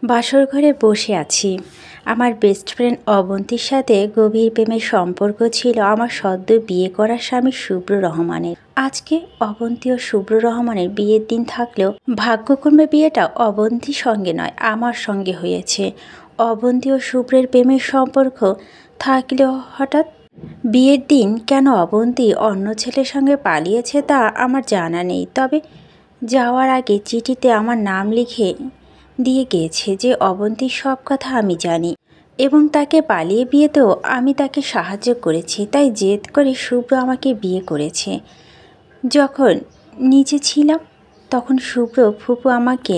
বাসর ঘরে বসে আছি। আমার বেস্ট ফ্রেন্ড অবন্তীর সাথে গভীর প্রেমের সম্পর্ক ছিল আমার সদ্য বিয়ে করা স্বামী শুভ্র রহমানের। আজকে অবন্তী ও শুভ্র রহমানের বিয়ের দিন থাকলেও ভাগ্যক্রমে বিয়েটা অবন্তীর সঙ্গে নয়, আমার সঙ্গে হয়েছে। অবন্তী ও শুভ্রের প্রেমের সম্পর্ক থাকলেও হঠাৎ বিয়ের দিন কেন অবন্তী অন্য ছেলের সঙ্গে পালিয়েছে তা আমার জানা নেই। তবে যাওয়ার আগে চিঠিতে আমার নাম লিখে দিয়ে গিয়েছে যে অবন্তীর সব কথা আমি জানি এবং তাকে পালিয়ে বিয়েতেও আমি তাকে সাহায্য করেছি। তাই জেদ করে শুভ্র আমাকে বিয়ে করেছে। যখন নিচে ছিলাম তখন শুভ্র ফুপু আমাকে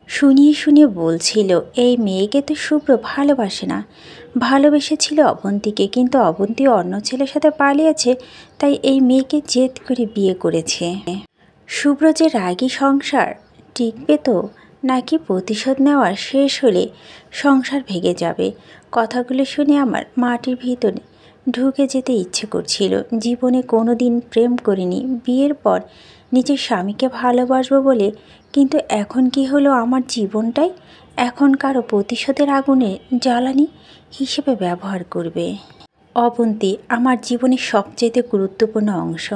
শুনিয়ে বলছিল, এই মেয়েকে তো শুভ্র ভালোবাসে না। ভালোবেসেছিল অবন্তীকে, কিন্তু অবন্তী অন্য ছেলের সাথে পালিয়েছে, তাই এই মেয়েকে জেদ করে বিয়ে করেছে। শুভ্র যে রাগী সংসার টিকবে তো নাকি প্রতিশোধ নেওয়া শেষ হলে সংসার ভেঙে যাবে। কথাগুলো শুনে আমার মাটির ভিতরে ঢুকে যেতে ইচ্ছে করছিল। জীবনে কোনো দিন প্রেম করিনি, বিয়ের পর নিজের স্বামীকে ভালোবাসবো বলে, কিন্তু এখন কি হলো আমার জীবনটাই এখন কারো প্রতিশোধের আগুনে জ্বালানি হিসেবে ব্যবহার করবে। অবন্তী আমার জীবনের সবচেয়ে গুরুত্বপূর্ণ অংশ।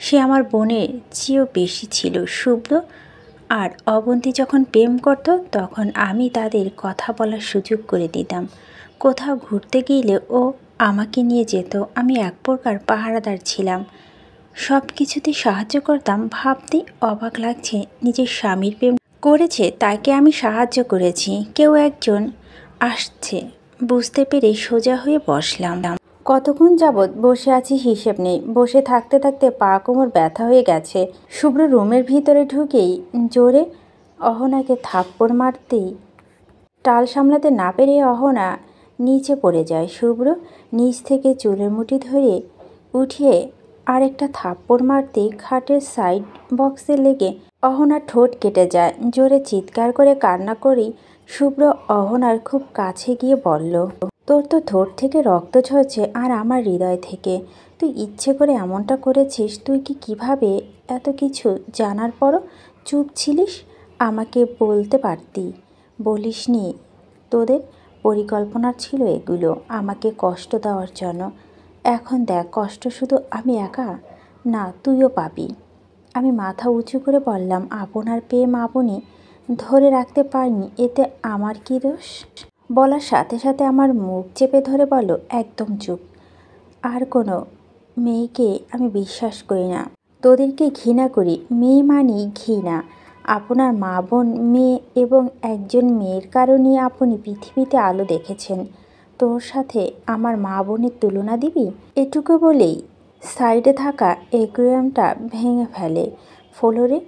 সে আমার বোনের চেয়েও বেশি ছিল। শুভ্র আর অবন্তী যখন প্রেম করত তখন আমি তাদের কথা বলার সুযোগ করে দিতাম। কোথাও ঘুরতে গেলে ও আমাকে নিয়ে যেত। আমি এক প্রকার পাহারাদার ছিলাম, সব কিছুতে সাহায্য করতাম। ভাবতেই অবাক লাগছে, নিজের স্বামীর প্রেম করেছে, তাকে আমি সাহায্য করেছি। কেউ একজন আসছে বুঝতে পেরে সোজা হয়ে বসলাম। কতক্ষণ যাবৎ বসে আছি হিসেব নেই। বসে থাকতে থাকতে পা কোমর ব্যথা হয়ে গেছে। শুভ্র রুমের ভিতরে ঢুকেই জোরে অহনাকে থাপ্পড় মারতেই টাল সামলাতে না পেরে অহনা নিচে পড়ে যায়। শুভ্র নিচ থেকে চুলের মুঠি ধরে উঠিয়ে আরেকটা থাপ্পড় মারতেই খাটের সাইড বক্সে লেগে অহনার ঠোঁট কেটে যায়। জোরে চিৎকার করে কান্না করেই শুভ্র অহনার খুব কাছে গিয়ে বলল, তোর তো ঠোঁট থেকে রক্ত ঝরছে আর আমার হৃদয় থেকে। তুই ইচ্ছে করে এমনটা করেছিস। তুই কি কিভাবে এত কিছু জানার পরও চুপ ছিলিস? আমাকে বলতে পারতি। বলিসনি তোদের পরিকল্পনা ছিল এগুলো আমাকে কষ্ট দেওয়ার জন্য। এখন দেখ, কষ্ট শুধু আমি একা না, তুইও পাবি। আমি মাথা উঁচু করে বললাম, আপনার প্রেম আপনি ধরে রাখতে পারিনি, এতে আমার কী দোষ? বলার সাথে সাথে আমার মুখ চেপে ধরে বলল, একদম চুপ। আর কোনো মেয়েকে আমি বিশ্বাস করি না, তোদেরকে ঘৃণা করি। মেয়ে মানেই ঘৃণা। আপনার মা বোন মেয়ে এবং একজন মেয়ের কারণে আপনি পৃথিবীতে আলো দেখেছেন। তোর সাথে আমার মা বোনের তুলনা দিবি? এটুকু বলেই সাইডে থাকা অ্যাকুয়ারিয়ামটা ভেঙে ফেলে। ফ্লোরে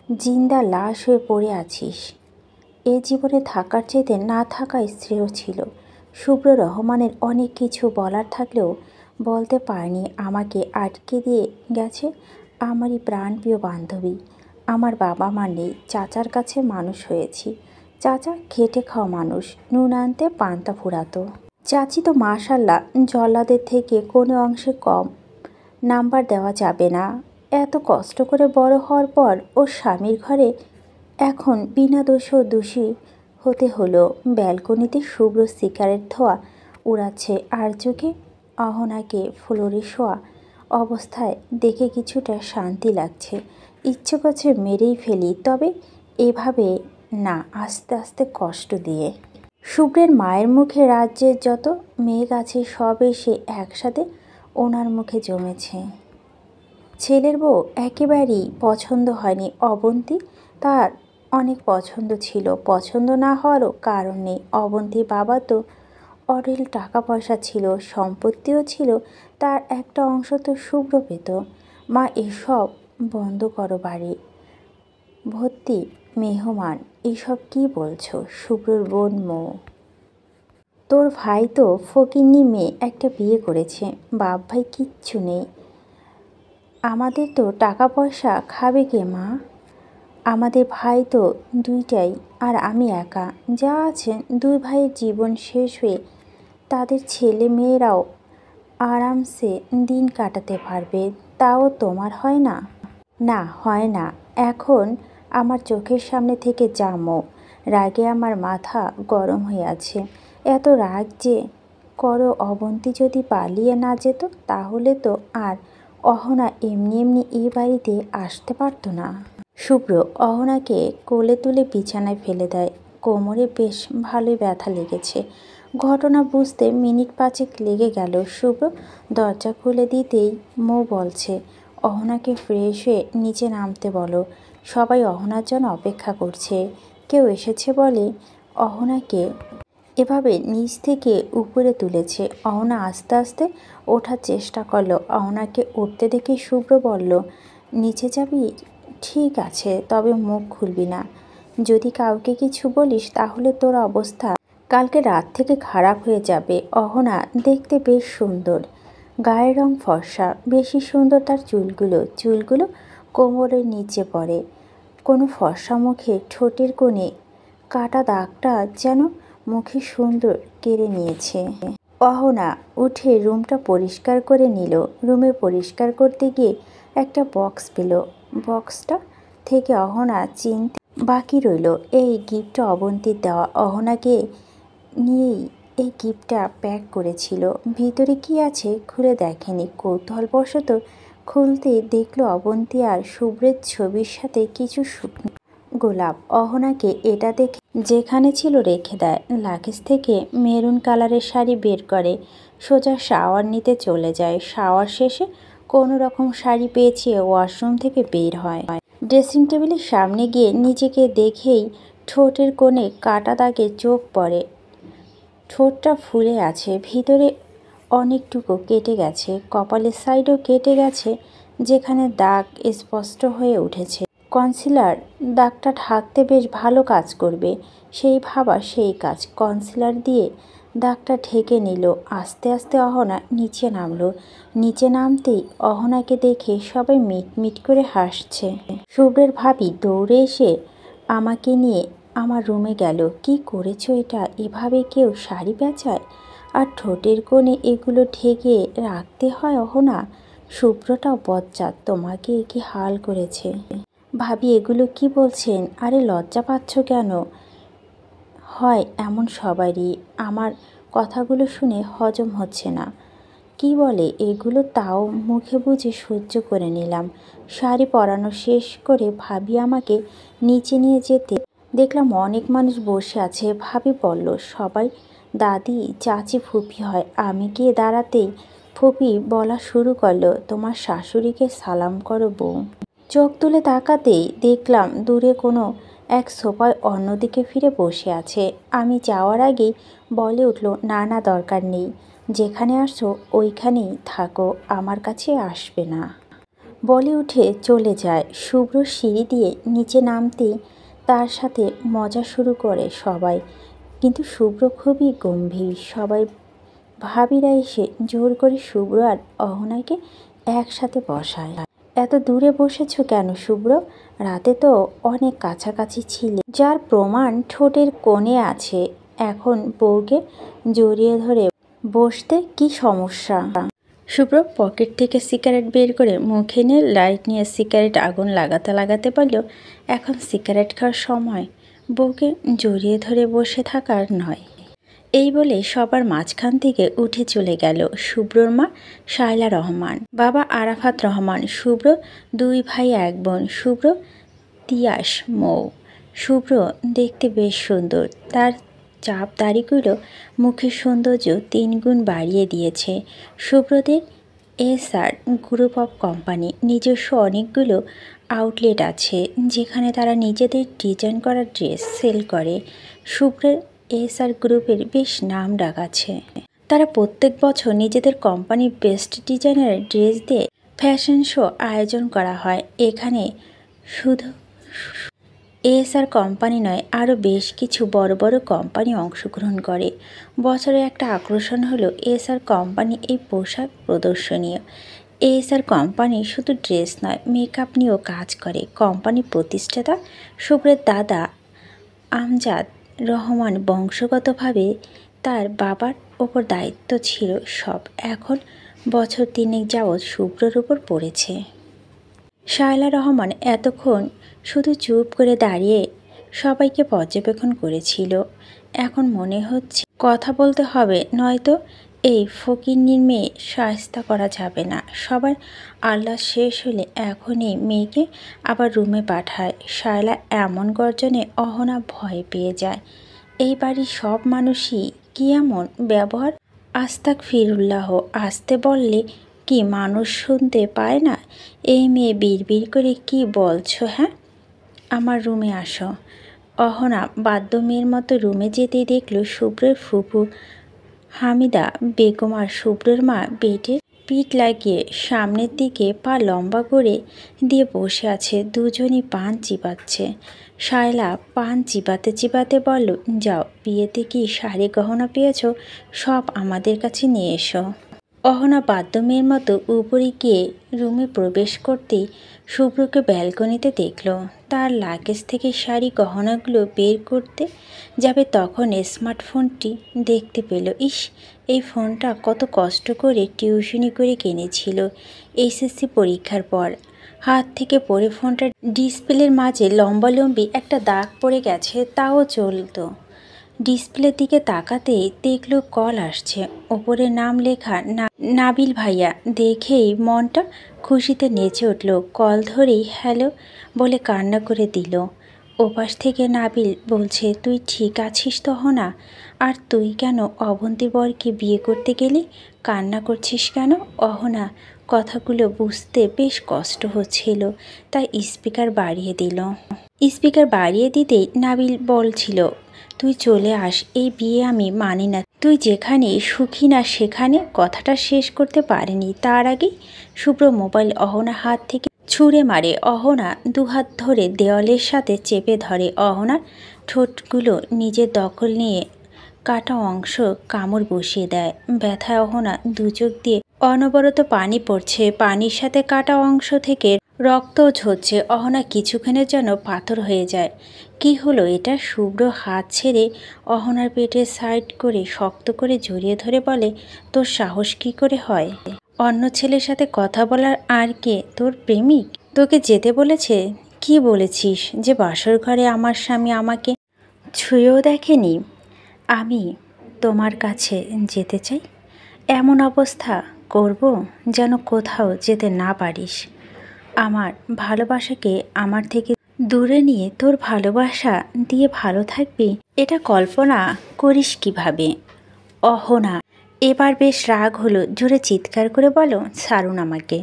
জিন্দা লাশ হয়ে পড়ে আছিস। এ জীবনে থাকার চাইতে না থাকাই শ্রেয় ছিল। শুভ্র রহমানের অনেক কিছু বলার থাকলেও বলতে পারেনি। আমাকে আটকে দিয়ে গেছে আমারই প্রাণপ্রিয় বান্ধবী। আমার বাবা মা নেই, চাচার কাছে মানুষ হয়েছি। চাচা খেটে খাওয়া মানুষ, নুন আনতে পান্তা ফুরাতো। চাচি তো মাশাল্লাহ, জল্লাদের থেকে কোনো অংশে কম নাম্বার দেওয়া যাবে না। এত কষ্ট করে বড় হওয়ার পর ওর স্বামীর ঘরে এখন বিনা দোষেও দোষী হতে হলো। ব্যালকনিতে শুভ্র সিগারেট ধোয়া উড়াচ্ছে আর চোখে অহনাকে ফ্লোরে শোয়া অবস্থায় দেখে কিছুটা শান্তি লাগছে। ইচ্ছে করছে মেরেই ফেলি, তবে এভাবে না, আস্তে আস্তে কষ্ট দিয়ে। শুভ্রের মায়ের মুখে রাজ্যের যত মেঘ আছে সব এসে একসাথে ওনার মুখে জমেছে। ছেলের বউ একেবারেই পছন্দ হয়নি অবন্তী, তার অনেক পছন্দ ছিল। পছন্দ না হওয়ারও কারণ নেই। অবন্তীর বাবা তো অঢেল টাকা পয়সা ছিল, সম্পত্তিও ছিল, তার একটা অংশ তো শুভ্র পেত। মা, এসব বন্ধ করো, বাড়ি ভর্তি মেহমান, এসব কি বলছো? শুভ্রর বোন মৌ, তোর ভাই তো ফকিন্নি মেয়ে একটা বিয়ে করেছে, বাপ ভাই কিচ্ছু নেই। আমাদের তো টাকা পয়সা খাবে কে মা? আমাদের ভাই তো দুইটাই আর আমি একা। যা আছে দুই ভাইয়ের জীবন শেষ হয়ে তাদের ছেলে মেয়েরাও আরামসে দিন কাটাতে পারবে, তাও তোমার হয় না? না, হয় না। এখন আমার চোখের সামনে থেকে যামো, রাগে আমার মাথা গরম হয়ে আছে। এত রাগ যে করো, অবন্তী যদি পালিয়ে না যেত তাহলে তো আর অহনা এমনি এমনি এই বাড়িতে আসতে পারতো না। শুভ্র অহনাকে কোলে তুলে বিছানায় ফেলে দেয়। কোমরে বেশ ভালোই ব্যথা লেগেছে। ঘটনা বুঝতে মিনিট 5 লেগে গেল। শুভ্র দরজা খুলে দিতেই মৌ বলছে, অহনাকে ফ্রেশ হয়ে নিচে নামতে বলো, সবাই অহনার জন্য অপেক্ষা করছে। কেউ এসেছে বলে অহনাকে এভাবে নিচ থেকে উপরে তুলেছে। অহনা আস্তে আস্তে ওঠার চেষ্টা করলো। অহনাকে উঠতে দেখে শুভ্র বলল, নিচে যাবি? ঠিক আছে, তবে মুখ খুলবি না। যদি কাউকে কিছু বলিস তাহলে তোর অবস্থা কালকে রাত থেকে খারাপ হয়ে যাবে। অহনা দেখতে বেশ সুন্দর, গায়ের রং ফর্সা, বেশি সুন্দর তার চুলগুলো কোমরের নিচে পড়ে। কোনো ফর্সা মুখে ঠোঁটের কোণে কাটা দাগটা যেন মুখে সুন্দর কেড়ে নিয়েছে। অহনা উঠে রুমটা পরিষ্কার করে নিল। রুমে পরিষ্কার করতে গিয়ে একটা বক্স পেল। বক্সটা থেকে অহনা চিনতে বাকি রইল এই গিফটটা অবন্তীর দেওয়া। অহনাকে নিয়েই এই গিফটটা প্যাক করেছিল। ভিতরে কি আছে খুলে দেখেনি। কৌতূহলবশত খুলতে দেখলো অবন্তী আর শুভ্রের ছবির সাথে কিছু শুকনো গোলাপ। অহনাকে এটা দেখে যেখানে ছিল রেখে দেয়। লাগেজ থেকে মেরুন কালারের শাড়ি বের করে সোজা শাওয়ার নিতে চলে যায়। শাওয়ার শেষে কোনো রকম শাড়ি পেঁচিয়ে ওয়াশরুম থেকে বের হয়। ড্রেসিং টেবিলের সামনে গিয়ে নিজেকে দেখেই ঠোঁটের কোণে কাটা দাগে চোখ পড়ে। ঠোঁটটা ফুলে আছে, ভিতরে অনেকটুকু কেটে গেছে, কপালের সাইডও কেটে গেছে, যেখানে দাগ স্পষ্ট হয়ে উঠেছে। কনসিলার দাগটা ঢাকতে বেশ ভালো কাজ করবে, সেই ভাবা সেই কাজ। কনসিলার দিয়ে দাগটা ঢেকে নিল। আস্তে আস্তে অহনা নিচে নামলো। নিচে নামতেই অহনাকে দেখে সবাই মিটমিট করে হাসছে। শুভ্রের ভাবি দৌড়ে এসে আমাকে নিয়ে আমার রুমে গেল। কি করেছো এটা? এভাবে কেউ শাড়ি পেঁচায় আর ঠোঁটের কোণে এগুলো ঢেকে রাখতে হয়? অহনা, শুভ্রটাও বজ্জাত, তোমাকে কি হাল করেছে। ভাবি এগুলো কি বলছেন? আরে লজ্জা পাচ্ছ কেন? হয় এমন সবারই। আমার কথাগুলো শুনে হজম হচ্ছে না। কি বলে এগুলো? তাও মুখে বুঝে সহ্য করে নিলাম। শাড়ি পরানো শেষ করে ভাবি আমাকে নিচে নিয়ে যেতে দেখলাম অনেক মানুষ বসে আছে। ভাবি বলল সবাই দাদি, চাচি, ফুপি হয়। আমি গিয়ে দাঁড়াতেই ফুপি বলা শুরু করলো, তোমার শাশুড়িকে সালাম করো বউ। চোখ তুলে তাকাতেই দেখলাম দূরে কোনো এক সোফায় অন্যদিকে ফিরে বসে আছে। আমি যাওয়ার আগেই বলে উঠল, না না, দরকার নেই, যেখানে আসছো ওইখানেই থাকো, আমার কাছে আসবে না। বলে উঠে চলে যায়। শুভ্র সিঁড়ি দিয়ে নিচে নামতেই তার সাথে মজা শুরু করে সবাই, কিন্তু শুভ্র খুবই গম্ভীর। সবাই ভাবিরা এসে জোর করে শুভ্র আর অহনাকে একসাথে বসায়। এত দূরে বসেছ কেন শুভ্র? রাতে তো অনেক কাছাকাছি ছিলে, যার প্রমাণ ঠোঁটের কোণে আছে। এখন বউকে জড়িয়ে ধরে বসতে কি সমস্যা? শুভ্র পকেট থেকে সিগারেট বের করে মুখে নিয়ে লাইট নিয়ে সিগারেট আগুন লাগাতে লাগাতে বলল, এখন সিগারেট খাওয়ার সময় বউকে জড়িয়ে ধরে বসে থাকার নয়। এই বলে সবার মাঝখান থেকে উঠে চলে গেল শুভ্রর মা শায়লা রহমান, বাবা আরাফাত রহমান। শুভ্র 2 ভাই 1 বোন। শুভ্র তিয়াস মৌ। শুভ্র দেখতে বেশ সুন্দর। তার চাপ দাড়িগুলো মুখের সৌন্দর্য 3 গুণ বাড়িয়ে দিয়েছে। শুভ্রদের এসআর গ্রুপ অফ কোম্পানি নিজস্ব অনেকগুলো আউটলেট আছে, যেখানে তারা নিজেদের ডিজাইন করা ড্রেস সেল করে। শুভ্রের এসআর গ্রুপের বেশ নাম ডাক আছে। তারা প্রত্যেক বছর নিজেদের কোম্পানির বেস্ট ডিজাইনারের ড্রেস দিয়ে ফ্যাশন শো আয়োজন করা হয়। এখানে শুধু এসআর কোম্পানি নয়, আরও বেশ কিছু বড় বড় কোম্পানি অংশগ্রহণ করে। বছরে একটা আকর্ষণ হলো এসআর কোম্পানি এই পোশাক প্রদর্শনী। এসআর কোম্পানি শুধু ড্রেস নয়, মেকআপ নিয়েও কাজ করে। কোম্পানির প্রতিষ্ঠাতা শুভ্রের দাদা আমজাদ রহমান বংশগতভাবে তার বাবার ওপর দায়িত্ব ছিল সব। এখন বছর 3 যাবৎ শুভ্রর উপর পড়েছে। শায়লা রহমান এতক্ষণ শুধু চুপ করে দাঁড়িয়ে সবাইকে পর্যবেক্ষণ করেছিল। এখন মনে হচ্ছে কথা বলতে হবে, নয়তো এই ফকিন্নির মেয়ে শায়েস্তা করা যাবে না। সবার আল্লাহ শেষ হলে এখনই মেয়েকে আবার রুমে পাঠায়। শায়লা এমন গর্জনে অহনা ভয় পেয়ে যায়। এই বাড়ির সব মানুষই কি এমন ব্যবহার? আস্তাগফিরুল্লাহ, আসতে বললে কি মানুষ শুনতে পায় না? এই মেয়ে বিড়বিড় করে কি বলছো? হ্যাঁ, আমার রুমে আসো। অহনা বাধ্য মেয়ের মতো রুমে যেতেই দেখল শুভ্রের ফুপু হামিদা বেগম আর শুভ্রের মা বেডে পিঠ লাগিয়ে সামনের দিকে পা লম্বা করে দিয়ে বসে আছে। দুজনই পান চিবাচ্ছে। শায়লা পান চিবাতে চিবাতে বলল, যাও, বিয়েতে কি শাড়ি গহনা পেয়েছ? সব আমাদের কাছে নিয়ে এসো। অহনা বাধ্য মেয়ের মতো উপরে গিয়ে রুমে প্রবেশ করতেই শুভ্রকে ব্যালকনিতে দেখল। তার লাগেজ থেকে শাড়ি গহনাগুলো বের করতে যাবে তখন স্মার্টফোনটি দেখতে পেল। ইস, এই ফোনটা কত কষ্ট করে টিউশনি করে কিনেছিল এইচএসসি পরীক্ষার পর। হাত থেকে পড়ে ফোনটার ডিসপ্লের মাঝে লম্বালম্বি একটা দাগ পড়ে গেছে, তাও চলতো। ডিসপ্লের দিকে তাকাতেই দেখল কল আসছে। ওপরে নাম লেখা নাবিল ভাইয়া। দেখেই মনটা খুশিতে নেচে উঠল। কল ধরেই হ্যালো বলে কান্না করে দিল। ওপাশ থেকে নাবিল বলছে, তুই ঠিক আছিস তো অহনা? আর তুই কেন অবন্তীর বরকে বিয়ে করতে গেলি? কান্না করছিস কেন? অহনা কথাগুলো বুঝতে বেশ কষ্ট হচ্ছিল, তাই স্পিকার বাড়িয়ে দিল। স্পিকার বাড়িয়ে দিতেই নাবিল বলছিল, তুই চলে আস, এই বিয়ে আমি মানি না। তুই যেখানে সুখী না সেখানে। কথাটা শেষ করতে পারেনি, তার আগেই শুভ্র মোবাইল অহনার হাত থেকে ছুঁড়ে মারে। অহনা দুহাত ধরে দেওয়ালের সাথে চেপে ধরে। অহনার ঠোঁটগুলো নিজের দখল নিয়ে কাটা অংশ কামড় বসিয়ে দেয়। ব্যথায় অহনা দুচোখ দিয়ে অনবরত পানি পড়ছে। পানির সাথে কাটা অংশ থেকে রক্তও ঝরছে। অহনা কিছুক্ষণের জন্য পাথর হয়ে যায়। কি হলো এটা? শুভ্র হাত ছেড়ে অহনার পেটের সাইড করে শক্ত করে জড়িয়ে ধরে বলে, তোর সাহস কি করে হয় অন্য ছেলের সাথে কথা বলার? আর কে তোর প্রেমিক? তোকে যেতে বলেছে? কি বলেছিস যে বাসর ঘরে আমার স্বামী আমাকে ছুঁয়েও দেখেনি? আমি তোমার কাছে যেতে চাই, এমন অবস্থা করব যেন কোথাও যেতে না পারিস। আমার ভালোবাসাকে আমার থেকে দূরে নিয়ে তোর ভালোবাসা দিয়ে ভালো থাকবি, এটা কল্পনা করিস কিভাবে? অহনা এবার বেশ রাগ হলো। জোরে চিৎকার করে বলো, ছাড়ুন আমাকে।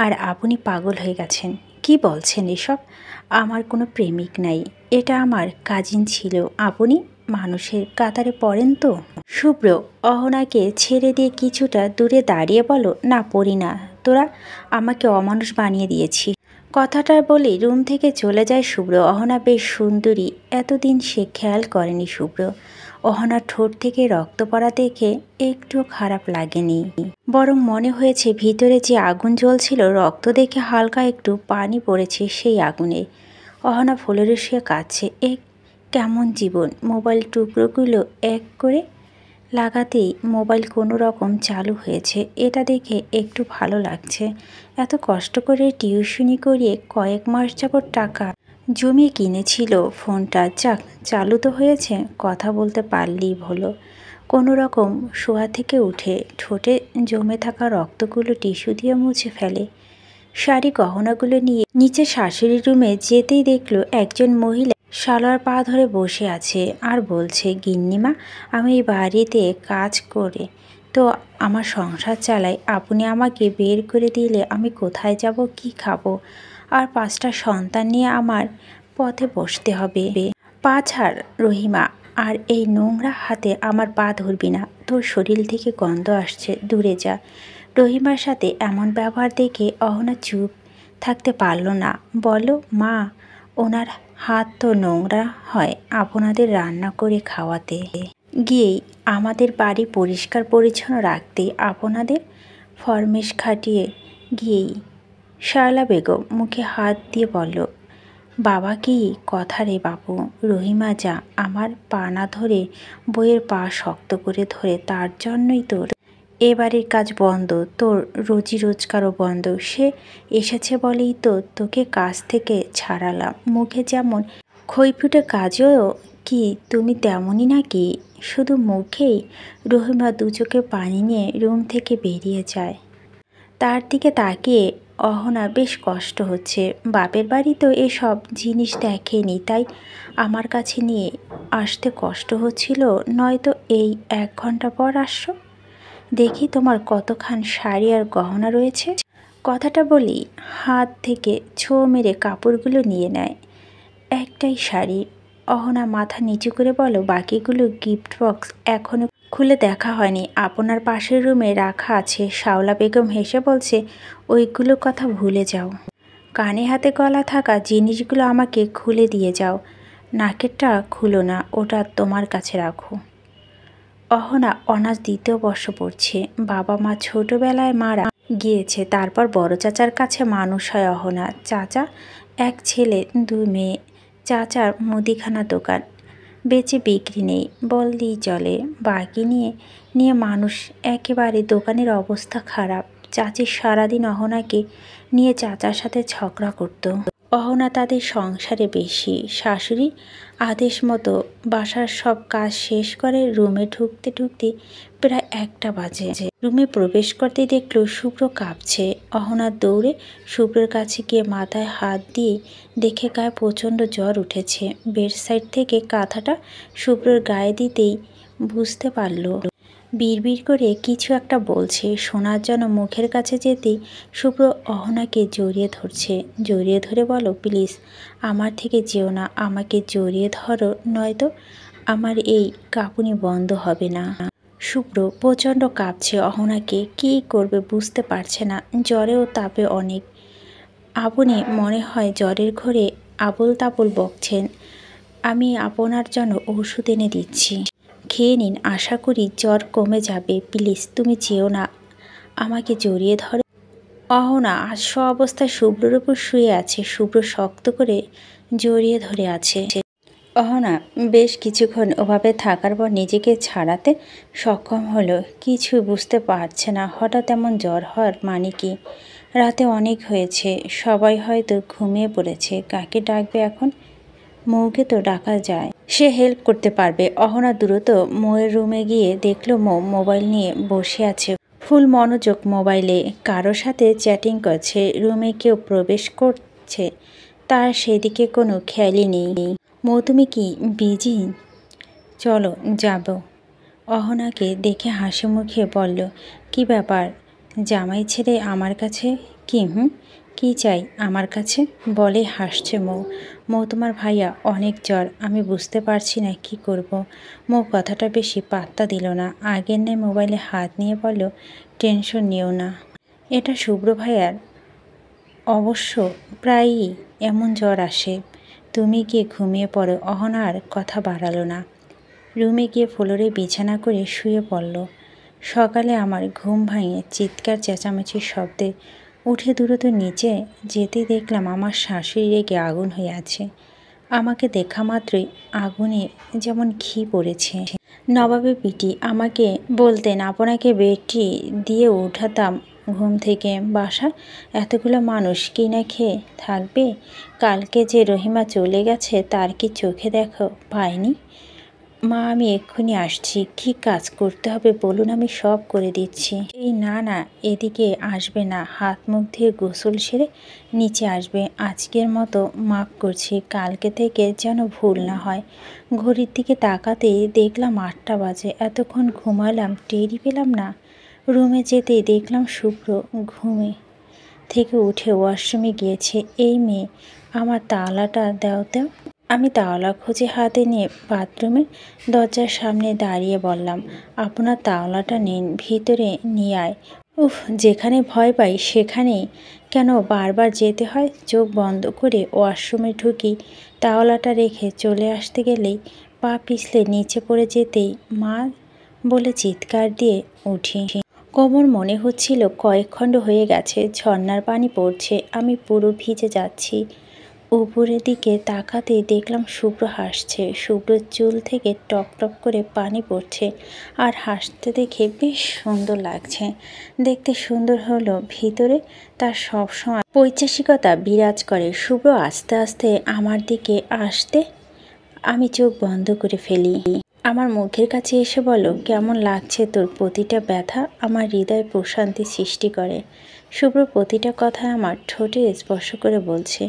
আর আপনি পাগল হয়ে গেছেন? কি বলছেন এসব? আমার কোনো প্রেমিক নাই, এটা আমার কাজিন ছিল। আপনি মানুষের কাতারে পড়েন তো? শুভ্র অহনাকে ছেড়ে দিয়ে কিছুটা দূরে দাঁড়িয়ে বলো, না পড়ি না, তোরা আমাকে অমানুষ বানিয়ে দিয়েছিস। কথাটা বলে রুম থেকে চলে যায় শুভ্র। অহনা বেশ সুন্দরী, এতদিন সে খেয়াল করেনি শুভ্র। অহনার ঠোঁট থেকে রক্ত পড়া দেখে একটু খারাপ লাগেনি, বরং মনে হয়েছে ভিতরে যে আগুন জ্বলছিল, রক্ত দেখে হালকা একটু পানি পড়েছে সেই আগুনে। অহনা ফ্লোরে কাঁদছে। কেমন জীবন! মোবাইল টুকরোগুলো এক করে লাগাতেই মোবাইল কোনো রকম চালু হয়েছে। এটা দেখে একটু ভালো লাগছে। এত কষ্ট করে টিউশনি করিয়ে কয়েক মাস যাবত টাকা জমিয়ে কিনেছিল ফোনটা, যাক চালু তো হয়েছে, কথা বলতে পারলেই হলো। কোনো রকম শোয়া থেকে উঠে ঠোঁটে জমে থাকা রক্তগুলো টিস্যু দিয়ে মুছে ফেলে। শাড়ি গহনাগুলো নিয়ে নিচে শাশুড়ির রুমে যেতেই দেখলো একজন মহিলা শালার পা ধরে বসে আছে আর বলছে, গিন্নিমা, আমি এই বাড়িতে কাজ করে তো আমার সংসার চালাই। আপনি আমাকে বের করে দিলে আমি কোথায় যাব, কি খাবো? আর 5টা সন্তান নিয়ে আমার পথে বসতে হবে। পা ছাড় রহিমা, আর এই নোংরা হাতে আমার পা ধরবি না। তোর শরীর থেকে গন্ধ আসছে, দূরে যা। রহিমার সাথে এমন ব্যবহার দেখে অহনা চুপ থাকতে পারল না। বলো, মা, ওনার হাত তো নোংরা হয় আপনাদের রান্না করে খাওয়াতে গিয়েই, আমাদের বাড়ি পরিষ্কার পরিচ্ছন্ন রাখতে আপনাদের ফরমেশ খাটিয়ে গিয়েই। শায়লা বেগম মুখে হাত দিয়ে বলল, বাবা কি কথা রে বাবু। রহিমা যা, আমার পা না ধরে বইয়ের পা শক্ত করে ধরে, তার জন্যই তোর এবারের কাজ বন্ধ, তোর রোজি রোজগারও বন্ধ। সে এসেছে বলেই তো তোকে কাজ থেকে ছাড়ালাম। মুখে যেমন ক্ষয়ফুটে কাজও কি তুমি তেমনই নাকি? শুধু মুখেই রহিমা দু চোখে পানি নিয়ে রুম থেকে বেরিয়ে যায়। তার দিকে তাকিয়ে অহনা বেশ কষ্ট হচ্ছে। বাপের বাড়ি তো এসব জিনিস দেখেনি, তাই আমার কাছে নিয়ে আসতে কষ্ট হচ্ছিল। নয়তো এই 1 ঘন্টা পর আসছো। দেখি তোমার কতখান শাড়ি আর গহনা রয়েছে। কথাটা বলি হাত থেকে ছো মেরে কাপড়গুলো নিয়ে নেয়। একটাই শাড়ি। অহনা মাথা নিচু করে বলো, বাকিগুলো গিফট বক্স এখনো খুলে দেখা হয়নি, আপনার পাশের রুমে রাখা আছে। শাওলা বেগম হেসে বলছে, ওইগুলোর কথা ভুলে যাও। কানে হাতে গলা থাকা জিনিসগুলো আমাকে খুলে দিয়ে যাও। নাকেরটা খুলো না, ওটা তোমার কাছে রাখো। অহনা অনার্স 2য় বর্ষ পড়ছে। বাবা মা ছোটবেলায় মারা গিয়েছে, তারপর বড় চাচার কাছে মানুষ হয় অহনা। চাচা 1 ছেলে 2 মেয়ে। চাচার মুদিখানা দোকান, বেচে বিক্রি নেই বললেই চলে। বাকি নিয়ে মানুষ একেবারে, দোকানের অবস্থা খারাপ। চাচি সারাদিন অহনাকে নিয়ে চাচার সাথে ঝগড়া করত। অহনা তাদের সংসারে বেশি। শাশুড়ি আদেশ মতো বাসার সব কাজ শেষ করে রুমে ঢুকতে ঢুকতে প্রায় 1টা বাজে। রুমে প্রবেশ করতেই দেখল শুভ্র কাঁপছে। অহনা দৌড়ে শুভ্রের কাছে গিয়ে মাথায় হাত দিয়ে দেখে গায়ে প্রচণ্ড জ্বর উঠেছে। বেড সাইড থেকে কাঁথাটা শুভ্রের গায়ে দিতেই বুঝতে পারল বিড়বিড় করে কিছু একটা বলছে। শোনার জন্য মুখের কাছে যেতেই শুভ্র অহনাকে জড়িয়ে ধরছে। জড়িয়ে ধরে বলো, প্লিজ আমার থেকে যেও না, আমাকে জড়িয়ে ধরো, নয়তো আমার এই কাঁপুনি বন্ধ হবে না। শুভ্র প্রচণ্ড কাঁপছে। অহনাকে কী করবে বুঝতে পারছে না। জ্বরেও তাপে অনেক। আপনি মনে হয় জ্বরের ঘরে আবোল তাবোল বকছেন। আমি আপনার জন্য ওষুধ এনে দিচ্ছি, খেয়ে নিন, আশা করি জ্বর কমে যাবে। প্লিজ তুমি যেও না, আমাকে জড়িয়ে ধরে। অহনা আশ্ব অবস্থায় শুভ্রর উপর শুয়ে আছে। শুভ্র শক্ত করে জড়িয়ে ধরে আছে। অহনা বেশ কিছুক্ষণ ওভাবে থাকার পর নিজেকে ছাড়াতে সক্ষম হলো। কিছু বুঝতে পারছে না। হঠাৎ এমন জ্বর হওয়ার মানে কি? রাতে অনেক হয়েছে, সবাই হয়তো ঘুমিয়ে পড়েছে। কাকে ডাকবে এখন? মৌকে তো ডাকা যায়, সে হেল্প করতে পারবে। অহনা দ্রুত মৌয়ের রুমে গিয়ে দেখল মৌ মোবাইল নিয়ে বসে আছে। ফুল মনোযোগ মোবাইলে, কারো সাথে চ্যাটিং করছে। রুমে কেউ প্রবেশ করছে, তার সেদিকে কোনো খেয়ালই নেই। মৌ, তুমি কি বিজি? চলো যাব। অহনাকে দেখে হাসি মুখে বলল, কি ব্যাপার? জামাই ছেড়ে আমার কাছে? কি চাই আমার কাছে? বলে হাসছে মৌ। মৌ, তোমার ভাইয়া অনেক জ্বর, আমি বুঝতে পারছি না কি করব। মৌ কথাটা বেশি পাত্তা দিল না। আগের ন্যায় মোবাইলে হাত নিয়ে বলল, টেনশন নিও না, এটা শুভ্র ভাইয়ার অবশ্য প্রায়ই এমন জ্বর আসে। তুমি গিয়ে ঘুমিয়ে পড়ো। অহনা আর কথা বাড়ালো না। রুমে গিয়ে ফ্লোরে বিছানা করে শুয়ে পড়ল। সকালে আমার ঘুম ভাঙে চিৎকার চেঁচামেচির শব্দে। উঠে দ্রুত নিচে যেতেই দেখলাম আমার শাশুড়ি রেগে আগুন হয়ে আছে। আমাকে দেখা মাত্রই আগুনে যেমন ঘি পড়েছে। নবাবে পিটি আমাকে বলতেন আপনাকে বেডটি দিয়ে উঠাতাম ঘুম থেকে। বাসা এতগুলো মানুষ কি না খেয়ে থাকবে? কালকে যে রহিমা চলে গেছে তার কি চোখে দেখো পায়নি? মা, আমি এক্ষুনি আসছি। কি কাজ করতে হবে বলুন, আমি সব করে দিচ্ছি। এই না, এদিকে আসবে না। হাত মুখ ধুয়ে গোসল সেরে নিচে আসবে। আজকের মতো মাফ করছি, কালকে থেকে যেন ভুল না হয়। ঘড়ির দিকে তাকাতেই দেখলাম 8টা বাজে। এতক্ষণ ঘুমালাম, টেরই পেলাম না। রুমে যেতেই দেখলাম শুভ্র ঘুমে থেকে উঠে ওয়াশরুমে গিয়েছে। এই মেয়ে, আমার তালাটা দাও। আমি তাওলা খুঁজে হাতে নিয়ে বাথরুমের দরজার সামনে দাঁড়িয়ে বললাম, আপনার তাওলাটা নিন, ভিতরে নিয়ে আয়। উফ, যেখানে ভয় পাই সেখানেই কেন বারবার যেতে হয়? চোখ বন্ধ করে ওয়াশরুমে ঢুকি। তাওলাটা রেখে চলে আসতে গেলেই পা পিছলে নিচে পড়ে যেতেই মা বলে চিৎকার দিয়ে উঠি। কোমর মনে হচ্ছিল কয়েক খণ্ড হয়ে গেছে। ঝর্ণার পানি পড়ছে, আমি পুরো ভিজে যাচ্ছি। উপরের দিকে তাকাতেই দেখলাম শুভ্র হাসছে। শুভ্রর চুল থেকে টপ টপ করে পানি পড়ছে, আর হাসতে দেখে বেশ সুন্দর লাগছে। দেখতে সুন্দর হলো, ভিতরে তার সবসময় পৈশাসিকতা বিরাজ করে। শুভ্র আস্তে আস্তে আমার দিকে আসতে আমি চোখ বন্ধ করে ফেলি। আমার মুখের কাছে এসে বলো, কেমন লাগছে তোর? প্রতিটা ব্যথা আমার হৃদয়ে প্রশান্তি সৃষ্টি করে। শুভ্র প্রতিটা কথায় আমার ঠোঁটে স্পর্শ করে বলছে,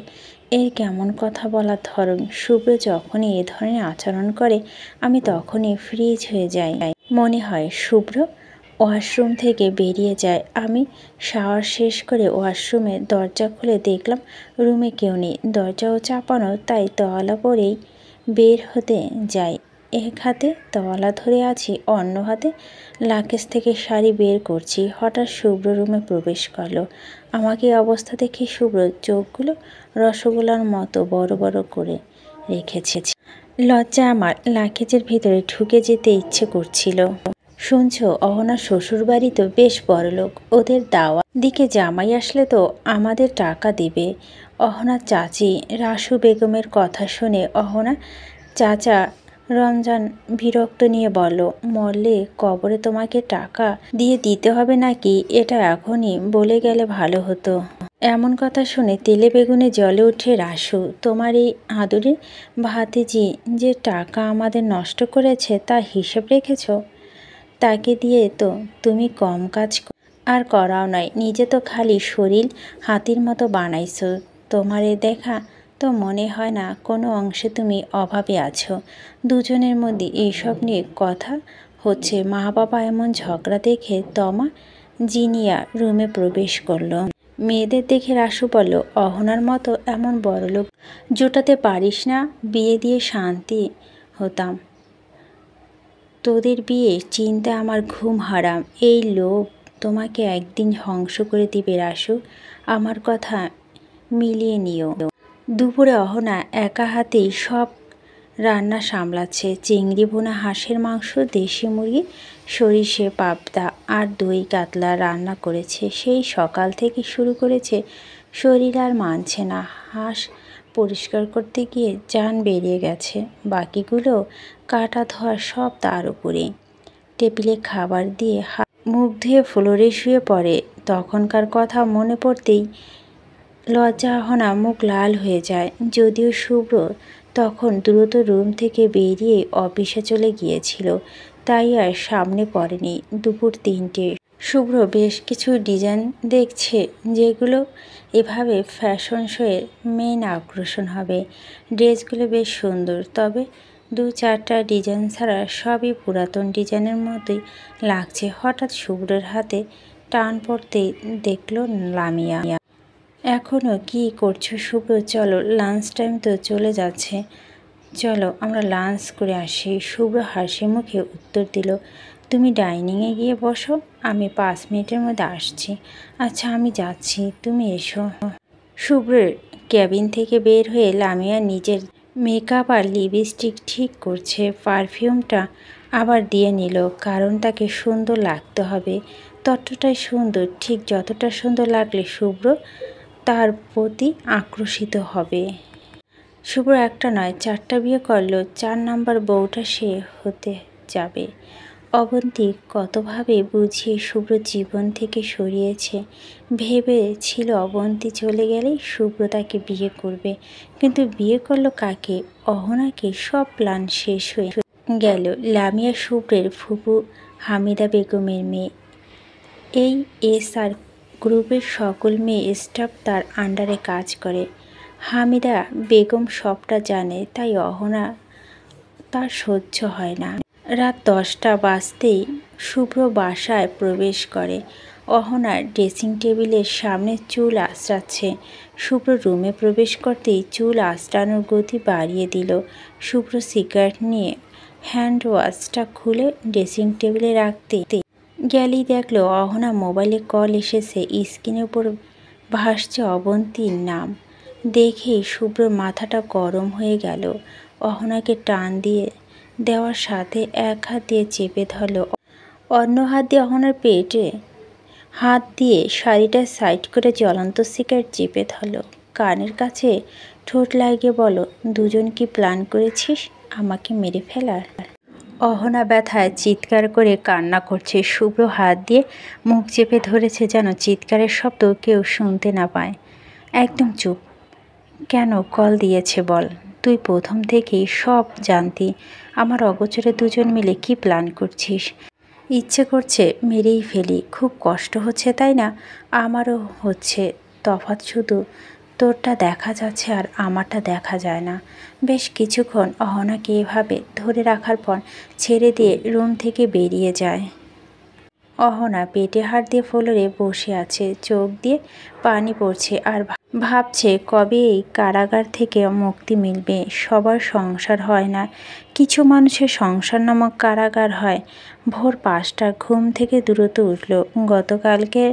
এর কেমন কথা বলার ধরন! শুভ্র যখনই এ ধরনের আচরণ করে আমি তখনই ফ্রিজ হয়ে যাই। মনে হয় শুভ্র ওয়াশরুম থেকে বেরিয়ে যায়। আমি শাওয়ার শেষ করে ওয়াশরুমের দরজা খুলে দেখলাম রুমে কেউ নেই, দরজাও চাপানো। তাই তওয়ালা পরেই বের হতে যাই। এক হাতে তওয়ালা ধরে আছি, অন্য হাতে লাকেজ থেকে শাড়ি বের করছি। হঠাৎ শুভ্র রুমে প্রবেশ করলো। আমাকে অবস্থা দেখে শুভ্র চোখগুলো রসগোল্লার মতো বড় বড় করে রেখেছে। লজ্জা আমার লাকেজের ভিতরে ঢুকে যেতে ইচ্ছে করছিল। শুনছো, অহনার শ্বশুরবাড়ি তো বেশ বড়লোক, ওদের দাওয়া দিকে জামাই আসলে তো আমাদের টাকা দিবে। অহনার চাচি রাসু বেগমের কথা শুনে অহনা চাচা রমজান বিরক্ত নিয়ে বলল, মরলে কবরে তোমাকে টাকা দিয়ে দিতে হবে নাকি? এটা এখনই বলে গেলে ভালো হতো। এমন কথা শুনে তেলে বেগুনে জ্বলে ওঠে রাসু। তোমার এই আদুরে ভাতিজি যে টাকা আমাদের নষ্ট করেছে তা হিসেব রেখেছ? তাকে দিয়ে তো তুমি কম কাজ আর করাও নয়, নিজে তো খালি শরীর হাতির মতো বানাইছো। তোমারে দেখা তো মনে হয় না কোনো অংশে তুমি অভাবে আছো। দুজনের মধ্যে এইসব নিয়ে কথা হচ্ছে। মা বাবা এমন ঝগড়া দেখে তমা জিনিয়া রুমে প্রবেশ করলো। মেয়েদের দেখে রাসু বলল, অহনার মতো এমন বড়লোক জোটাতে পারিস না? বিয়ে দিয়ে শান্তি হতাম। তোদের বিয়ে চিন্তা আমার ঘুম হারাম। এই লোভ তোমাকে একদিন ধ্বংস করে দিবে রাসু, আমার কথা মিলিয়ে নিও। দুপুরে অহনা একা হাতেই সব রান্না সামলাচ্ছে। চিংড়ি ভুনা, হাঁসের মাংস, দেশি মুরগি, সরিষে পাবদা আর দই কাতলা রান্না করেছে। সেই সকাল থেকে শুরু করেছে, শরীর আর মানছে না। হাঁস পরিষ্কার করতে গিয়ে জান বেরিয়ে গেছে, বাকিগুলো কাটা ধোয়া সব তার উপরে। টেবিলে খাবার দিয়ে মুখ ধুয়ে ফ্লোরে শুয়ে পড়ে। তখনকার কথা মনে পড়তেই লজ্জা অহনা মুখ লাল হয়ে যায়। যদিও শুভ্র তখন দ্রুত রুম থেকে বেরিয়ে অফিসে চলে গিয়েছিল, তাই আর সামনে পড়েনি। দুপুর 3টে। শুভ্র বেশ কিছু ডিজাইন দেখছে, যেগুলো এভাবে ফ্যাশন শোয়ের মেইন আকর্ষণ হবে। ড্রেসগুলো বেশ সুন্দর, তবে 2-4টা ডিজাইন ছাড়া সবই পুরাতন ডিজাইনের মতোই লাগছে। হঠাৎ শুভ্রের হাতে টান পড়তেই দেখল লামিয়া। এখনও কি করছো শুভ্র? চলো, লাঞ্চ টাইম তো চলে যাচ্ছে, চলো আমরা লাঞ্চ করে আসি। শুভ্র হাসি মুখে উত্তর দিল, তুমি ডাইনিংয়ে গিয়ে বসো, আমি 5 মিনিটের মধ্যে আসছি। আচ্ছা আমি যাচ্ছি, তুমি এসো। শুভ্রের ক্যাবিন থেকে বের হয়ে লামিয়া নিজের মেকআপ আর লিপস্টিক ঠিক করছে। পারফিউমটা আবার দিয়ে নিল, কারণ তাকে সুন্দর লাগতে হবে। ততটাই সুন্দর, ঠিক যতটা সুন্দর লাগলে শুভ্র তার প্রতি আকর্ষিত হবে। শুভ্র একটা নয় 4টা বিয়ে করলো, 4 নাম্বার বউটা সে হতে যাবে। অবন্তী কতভাবে বুঝিয়ে শুভ্র জীবন থেকে সরিয়েছে। ভেবেছিল অবন্তী চলে গেলেই শুভ্র তাকে বিয়ে করবে, কিন্তু বিয়ে করলো কাকে? অহনাকে। সব প্ল্যান শেষ হয়ে গেল। লামিয়া শুভ্রের ফুপু হামিদা বেগমের মেয়ে। এই SR গ্রুপের সকল মেয়ে স্টাফ তার আন্ডারে কাজ করে। হামিদা বেগম সবটা জানে, তাই অহনা তার সহ্য হয় না। রাত 10টা বাজতেই শুভ্র বাসায় প্রবেশ করে। অহনার ড্রেসিং টেবিলের সামনে চুল আঁচড়াচ্ছে। শুভ্র রুমে প্রবেশ করতেই চুল আঁচড়ানোর গতি বাড়িয়ে দিল। শুভ্র সিগারেট নিয়ে হ্যান্ড ওয়াশটা খুলে ড্রেসিং টেবিলে রাখতে গেলেই দেখলো অহনা মোবাইলে কল এসেছে। স্ক্রিনের উপর ভাসছে অবন্তীর নাম। দেখেই শুভ্রর মাথাটা গরম হয়ে গেল। অহনাকে টান দিয়ে দেওয়ার সাথে এক হাত দিয়ে চেপে ধরল, অন্য হাত দিয়ে অহনার পেটে হাত দিয়ে শাড়িটা সাইড করে জ্বলন্ত সিগারেট চেপে ধরল। কানের কাছে ঠোঁট লাগিয়ে বলো, দুজন কি প্ল্যান করেছিস আমাকে মেরে ফেলার? অহনা ব্যথায় চিৎকার করে কান্না করছে। শুভ্র হাত দিয়ে মুখ চেপে ধরেছে যেন চিৎকারের শব্দ কেউ শুনতে না পায়। একদম চুপ। কেন কল দিয়েছে বল? তুই প্রথম থেকেই সব জানতি আমার অগোচরে দুজন মিলে কি প্ল্যান করছিস। ইচ্ছে করছে মেরেই ফেলি। খুব কষ্ট হচ্ছে তাই না? আমারও হচ্ছে, তফাৎ শুধু তোরটা দেখা যাচ্ছে আর আমারটা দেখা যায় না। বেশ কিছুক্ষণ অহনাকে এভাবে ধরে রাখার পর ছেড়ে দিয়ে রুম থেকে বেরিয়ে যায়। অহনা পেটে হাত দিয়ে ফ্লোরে বসে আছে, চোখ দিয়ে পানি পড়ছে আর ভাবছে কবে এই কারাগার থেকে মুক্তি মিলবে। সবার সংসার হয় না, কিছু মানুষের সংসার নামক কারাগার হয়। ভোর 5টা ঘুম থেকে দ্রুত উঠল। গতকালকে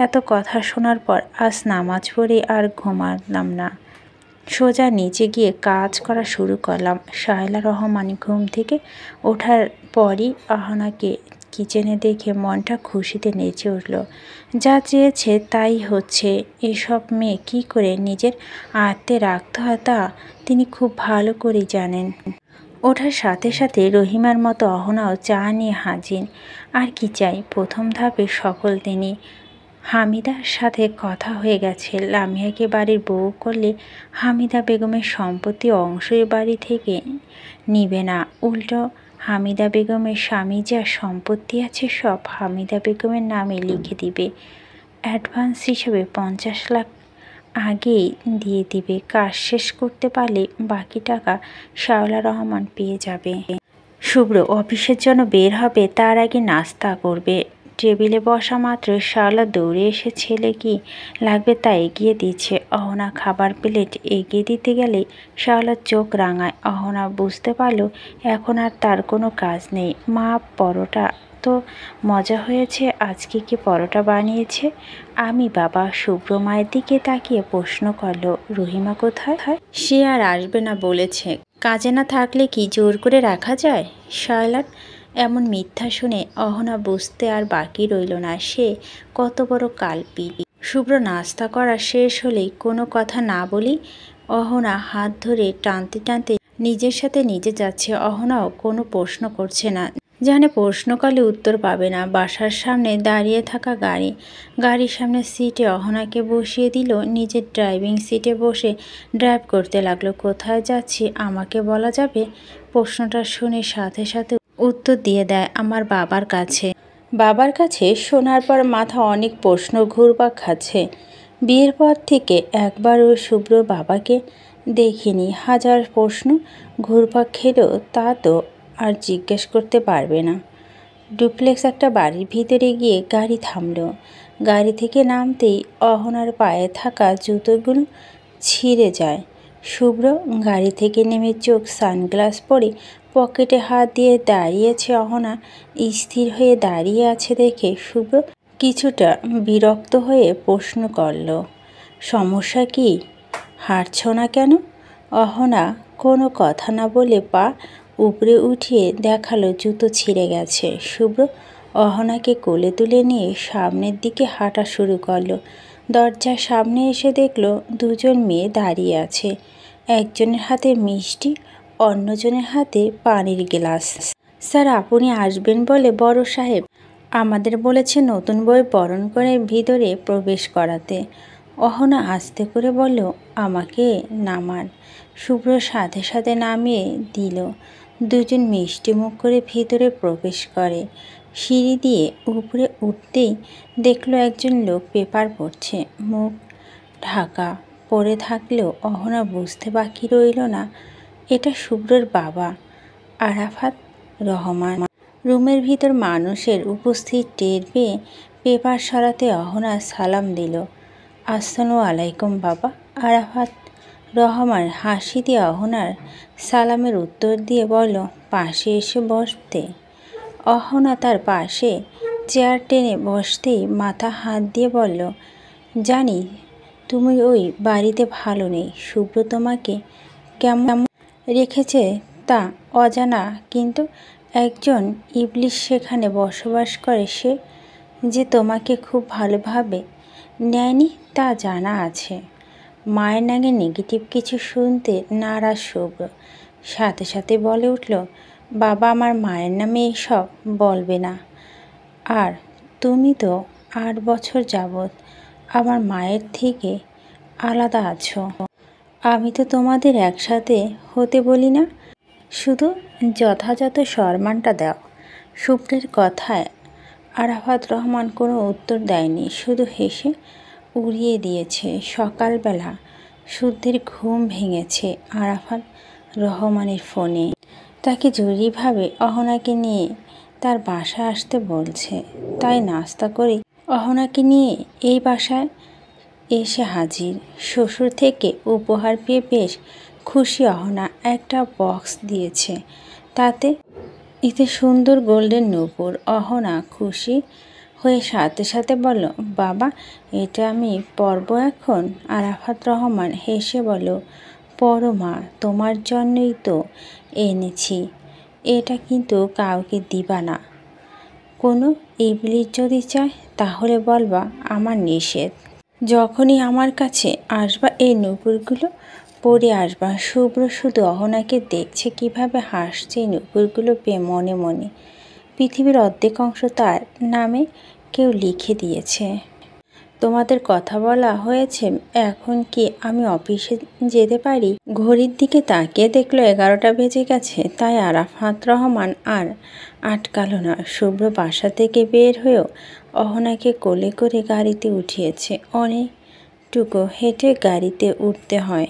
এত কথা শোনার পর আজ নামাজ পড়ে আর ঘুমালাম না, সোজা নিচে গিয়ে কাজ করা শুরু করলাম। শায়লা রহমান ঘুম থেকে ওঠার পরই অহনাকে কিচেনে দেখে মনটা খুশিতে নেচে উঠল। যা চেয়েছে তাই হচ্ছে। এসব মেয়ে কী করে নিজের আয়ত্তে রাখতে হয় তা তিনি খুব ভালো করেই জানেন। ওঠার সাথে সাথে রহিমার মতো অহনাও চা নিয়ে হাজির। আর কি চাই, প্রথম ধাপে সকল তিনি। হামিদার সাথে কথা হয়ে গেছে, লামিয়াকে বাড়ির বউ করলে হামিদা বেগমের সম্পত্তি অংশের বাড়ি থেকে নিবে না। উল্টো হামিদা বেগমের স্বামী যা সম্পত্তি আছে সব হামিদা বেগমের নামে লিখে দিবে। অ্যাডভান্স হিসেবে 50 লাখ আগেই দিয়ে দিবে। কাজ শেষ করতে পারলে বাকি টাকা শায়লা রহমান পেয়ে যাবে। শুভ্র অফিসের জন্য বের হবে, তার আগে নাস্তা করবে। টেবিলে বসা মাত্র শায়লা দৌড়ে এসে ছেলে কি লাগবে তা এগিয়ে দিচ্ছে। অহনা খাবার প্লেট এগিয়ে দিতে গেলে শায়লার চোখ রাঙায়। অহনা বুঝতে পারল এখন আর তার কোনো কাজ নেই। মা, পরোটা তো মজা হয়েছে, আজকে কি পরোটা বানিয়েছে? আমি বাবা। শুভ্র মায়ের দিকে তাকিয়ে প্রশ্ন করল, রহিমা কোথায়? সে আর আসবে না বলেছে। কাজে না থাকলে কি জোর করে রাখা যায়? শায়লার এমন মিথ্যা শুনে অহনা বুঝতে আর বাকি রইল না সে কত বড় কালপিট। শুভ্র নাস্তা করা শেষ হলেই কোনো কথা না বলি অহনা হাত ধরে টানতে টানতে নিজের সাথে নিজে যাচ্ছে। অহনাও কোনো প্রশ্ন করছে না, জানে প্রশ্ন করলে উত্তর পাবে না। বাসার সামনে দাঁড়িয়ে থাকা গাড়ির সামনে সিটে অহনাকে বসিয়ে দিল। নিজের ড্রাইভিং সিটে বসে ড্রাইভ করতে লাগলো। কোথায় যাচ্ছি আমাকে বলা যাবে? প্রশ্নটা শুনে সাথে সাথে উত্তর দিয়ে দেয়, আমার বাবার কাছে। বাবার কাছে শোনার পর মাথা অনেক প্রশ্ন ঘুরপাক খাচ্ছে। বিয়ের পর থেকে একবারও শুভ্র বাবাকে দেখিনি। হাজার প্রশ্ন ঘুরপাক খেলেও তা তো আর জিজ্ঞেস করতে পারবে না। ডুপ্লেক্স একটা বাড়ির ভিতরে গিয়ে গাড়ি থামলো। গাড়ি থেকে নামতেই অহনার পায়ে থাকা জুতোগুলো ছিঁড়ে যায়। শুভ্র গাড়ি থেকে নেমে চোখ সানগ্লাস পরে পকেটে হাত দিয়ে দাঁড়িয়েছে। অহনা স্থির হয়ে দাঁড়িয়ে আছে দেখে শুভ্র কিছুটা বিরক্ত হয়ে প্রশ্ন করল, সমস্যা কি? হাঁটছ না কেন? অহনা কোনো কথা না বলে পা উপরে উঠিয়ে দেখালো জুতো ছিঁড়ে গেছে। শুভ্র অহনাকে কোলে তুলে নিয়ে সামনের দিকে হাঁটা শুরু করলো। দরজার সামনে এসে দেখলো দুজন মেয়ে দাঁড়িয়ে আছে। একজনের হাতে মিষ্টি, অন্যজনের হাতে পানির গ্লাস। স্যার, আপনি আসবেন বলে বড় সাহেব আমাদের বলেছে নতুন বই বরণ করে ভিতরে প্রবেশ করাতে। অহনা আস্তে করে বলল, আমাকে নামান। শুভ্র সাথে সাথে নামিয়ে দিল। দুজন মিষ্টি মুখ করে ভিতরে প্রবেশ করে। সিঁড়ি দিয়ে উপরে উঠতেই দেখলো একজন লোক পেপার পড়ছে, মুখ ঢাকা পড়ে থাকলেও অহনা বুঝতে বাকি রইল না এটা শুভ্রর বাবা আরাফাত রহমান। রুমের ভিতর মানুষের উপস্থিত টের পেয়ে পেপার সরাতে অহনা সালাম দিল, আসসালামু আলাইকুম বাবা। আরাফাত রহমান হাসি দিয়ে অহনার সালামের উত্তর দিয়ে বলল, পাশে এসে বসতে। অহনা তার পাশে চেয়ার টেনে বসতেই মাথা হাত দিয়ে বলল, জানি তুমি ওই বাড়িতে ভালো নেই। শুভ্র তোমাকে কেমন রেখেছে তা অজানা, কিন্তু একজন ইবলিশ সেখানে বসবাস করে, সে যে তোমাকে খুব ভালোভাবে নেয়নি তা জানা আছে। মায়ের নামে নেগেটিভ কিছু শুনতে নারাজ শুভ্র। সাথে সাথে বলে উঠল, বাবা আমার মায়ের নামে এসব বলবে না। আর তুমি তো 8 বছর যাবৎ আমার মায়ের থেকে আলাদা আছো। আমি তো তোমাদের একসাথে হতে বলি না, শুধু যথাযথ সম্মানটা দাও। শুভ্রের কথায় আরাফাত রহমান কোনো উত্তর দেয়নি, শুধু হেসে উড়িয়ে দিয়েছে। সকালবেলা শুদ্ধের ঘুম ভেঙেছে আরাফাত রহমানের ফোনে। তাকে জরুরিভাবে অহনাকে নিয়ে তার বাসায় আসতে বলছে। তাই নাস্তা করে অহনাকে নিয়ে এই বাসায় এসে হাজির। শ্বশুর থেকে উপহার পেয়ে বেশ খুশি অহনা। একটা বক্স দিয়েছে, তাতে এতে সুন্দর গোল্ডেন নূপুর। অহনা খুশি হয়ে সাথে সাথে বলল, বাবা এটা আমি পরব এখন? আরাফাত রহমান হেসে বলল, পরো মা, তোমার জন্যই তো এনেছি। এটা কিন্তু কাউকে দিবা না। কোনো ইবলিশ যদি চায় তাহলে বলবা আমার নিষেধ। যখনই আমার কাছে আসবা এই নূপুরগুলো পরে আসবা। শুভ্র শুধু অহনাকে দেখছে কিভাবে হাসছে এই নূপুরগুলো পেয়ে মনে মনে। পৃথিবীর অর্ধেক অংশ তার নামে কেউ লিখে দিয়েছে। তোমাদের কথা বলা হয়েছে, এখন কি আমি অফিসে যেতে পারি? ঘড়ির দিকে তাকিয়ে দেখলো 11টা বেজে গেছে। তাই আরাফাত রহমান আর আটকালো না। শুভ্র বাসা থেকে বের হয়েও অহনাকে কোলে করে গাড়িতে উঠিয়েছে। অনেকটুকু হেঁটে গাড়িতে উঠতে হয়।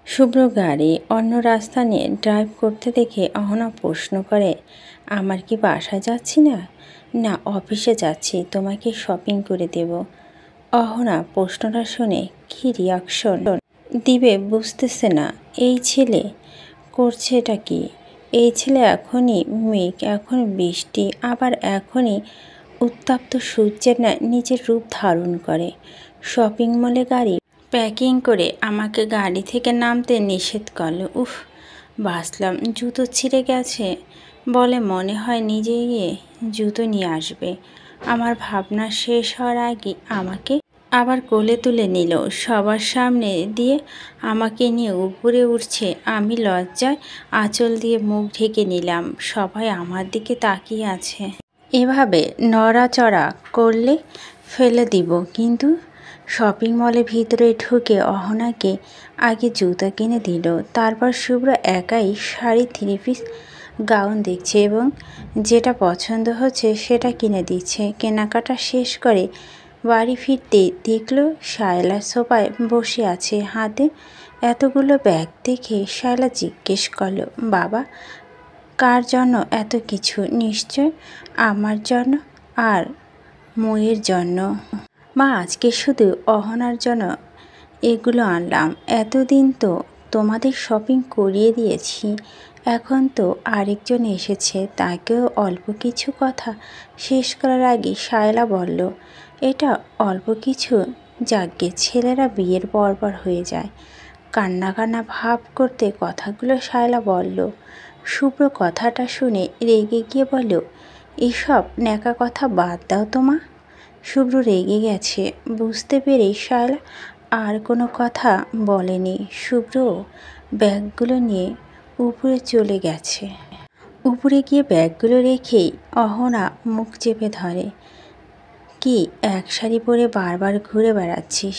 শুভ্র গাড়ি অন্য রাস্তা নিয়ে ড্রাইভ করতে দেখে অহনা প্রশ্ন করে, আমার কি বাসায় যাচ্ছি না? না, অফিসে যাচ্ছি, তোমাকে শপিং করে দেব। অহনা প্রশ্নটা শুনে কি রিয়াকশন দিবে বুঝতেছে না। এই ছেলে করছে এটা কি? এই ছেলে এখনই মেঘ, এখন বৃষ্টি, আবার এখনই উত্তপ্ত সূর্যের ন্যায় নিজের রূপ ধারণ করে। শপিং মলে গাড়ি প্যাকিং করে আমাকে গাড়ি থেকে নামতে নিষেধ করলো। উফ, বাঁচলাম। জুতো ছিঁড়ে গেছে বলে মনে হয় নিজে গিয়ে জুতো নিয়ে আসবে। আমার ভাবনা শেষ হওয়ার আগে আমাকে আবার কোলে তুলে নিল। সবার সামনে দিয়ে আমাকে নিয়ে উপরে উঠছে। আমি লজ্জায় আঁচল দিয়ে মুখ ঢেকে নিলাম। সবাই আমার দিকে তাকিয়ে আছে। এভাবে নড়াচড়া করলে ফেলে দিব। কিন্তু শপিং মলের ভিতরে ঢুকে অহনাকে আগে জুতা কিনে দিল। তারপর শুভ্র একাই শাড়ি, 3 পিস, গাউন দেখছে এবং যেটা পছন্দ হচ্ছে সেটা কিনে দিচ্ছে। কেনাকাটা শেষ করে বাড়ি ফিরতে দেখলো শায়লা সোফায় বসে আছে, হাতে এতগুলো ব্যাগ। দেখে শায়লা জিজ্ঞেস করলো, বাবা কার জন্য এত কিছু? নিশ্চয় আমার জন্য আর ময়ের জন্য। মা, আজকে শুধু অহনার জন্য এগুলো আনলাম। এতদিন তো তোমাদের শপিং করিয়ে দিয়েছি, এখন তো আরেকজন এসেছে, তাকেও অল্প কিছু। কথা শেষ করার আগে শায়লা বলল, এটা অল্প কিছু? যাকগে, ছেলেরা বিয়ের পরপর হয়ে যায়। কান্না কান্না ভাব করতে কথাগুলো শায়লা বলল। শুভ্র কথাটা শুনে রেগে গিয়ে বলল, এসব ন্যাকা কথা বাদ দাও তো মা। শুভ্র রেগে গেছে বুঝতে পেরে শায়লা আর কোনো কথা বলেনি। শুভ্র ব্যাগগুলো নিয়ে উপরে চলে গেছে। উপরে গিয়ে ব্যাগগুলো রেখেই অহনা মুখ চেপে ধরে। কি এক শাড়ি পরে বারবার ঘুরে বেড়াচ্ছিস?